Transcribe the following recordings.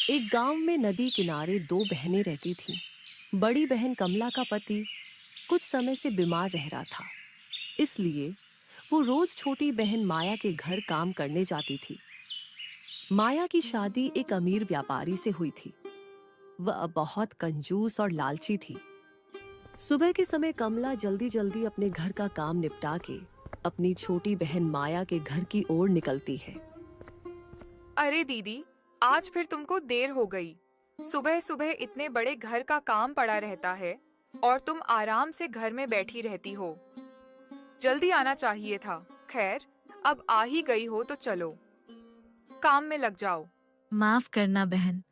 एक गांव में नदी किनारे दो बहनें रहती थीं। बड़ी बहन कमला का पति कुछ समय से बीमार रह रहा था, इसलिए वो रोज छोटी बहन माया के घर काम करने जाती थी। माया की शादी एक अमीर व्यापारी से हुई थी। वह बहुत कंजूस और लालची थी। सुबह के समय कमला जल्दी जल्दी अपने घर का काम निपटा के अपनी छोटी बहन माया के घर की ओर निकलती है। अरे दीदी, आज फिर तुमको देर हो गई। सुबह सुबह इतने बड़े घर का काम पड़ा रहता है और तुम आराम से घर में बैठी रहती हो। जल्दी आना चाहिए था। खैर, अब आ ही गई हो तो चलो, काम में लग जाओ। माफ करना बहन,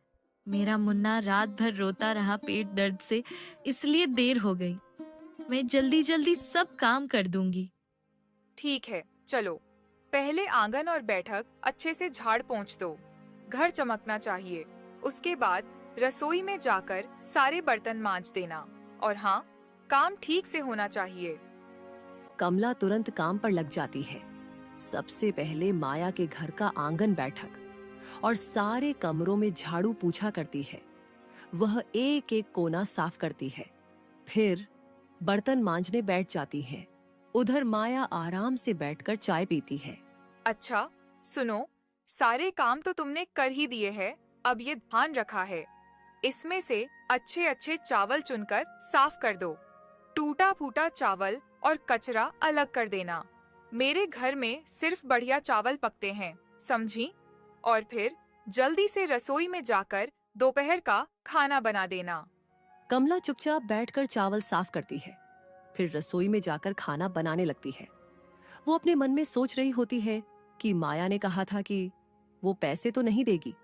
मेरा मुन्ना रात भर रोता रहा पेट दर्द से, इसलिए देर हो गई। मैं जल्दी जल्दी सब काम कर दूंगी। ठीक है, चलो। पहले आंगन और बैठक अच्छे से झाड़ पोंछ दो। घर चमकना चाहिए। उसके बाद रसोई में जाकर सारे बर्तन मांज देना। और हाँ, काम ठीक से होना चाहिए। कमला तुरंत काम पर लग जाती है। सबसे पहले माया के घर का आंगन बैठक और सारे कमरों में झाड़ू पूछा करती है। वह एक एक कोना साफ करती है। फिर बर्तन मांजने बैठ जाती है। उधर माया आराम से बैठकर चाय पीती है। अच्छा, सुनो, सारे काम तो तुमने कर ही दिए हैं। अब ये ध्यान रखा है, इसमें से अच्छे अच्छे चावल चुनकर साफ कर दो। टूटा फूटा चावल और कचरा अलग कर देना। मेरे घर में सिर्फ बढ़िया चावल पकते हैं, समझी? और फिर जल्दी से रसोई में जाकर दोपहर का खाना बना देना। कमला चुपचाप बैठकर चावल साफ करती है। फिर रसोई में जाकर खाना बनाने लगती है। वो अपने मन में सोच रही होती है कि माया ने कहा था कि वो पैसे तो नहीं देगी,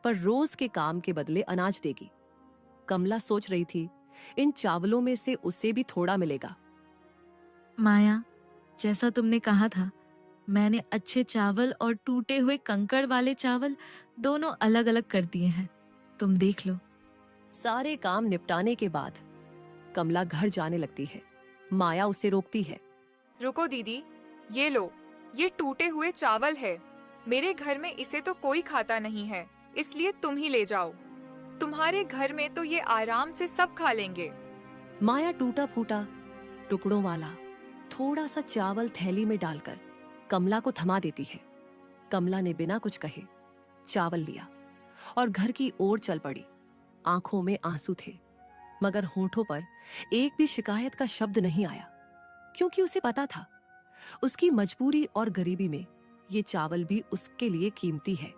पर रोज के काम के बदले अनाज देगी। कमला सोच रही थी, इन चावलों में से उसे भी थोड़ा मिलेगा। माया, जैसा तुमने कहा था, मैंने अच्छे चावल और टूटे हुए कंकड़ वाले चावल दोनों अलग अलग कर दिए हैं। तुम देख लो। सारे काम निपटाने के बाद कमला घर जाने लगती है। माया उसे रोकती है। रुको दीदी, ये लो, ये टूटे हुए चावल है। मेरे घर में इसे तो कोई खाता नहीं है, इसलिए तुम ही ले जाओ। तुम्हारे घर में तो ये आराम से सब खा लेंगे। माया टूटा फूटा टुकड़ों वाला थोड़ा सा चावल थैली में डालकर कमला को थमा देती है। कमला ने बिना कुछ कहे चावल लिया और घर की ओर चल पड़ी। आंखों में आंसू थे, मगर होठों पर एक भी शिकायत का शब्द नहीं आया, क्योंकि उसे पता था उसकी मजबूरी और गरीबी में ये चावल भी उसके लिए कीमती है।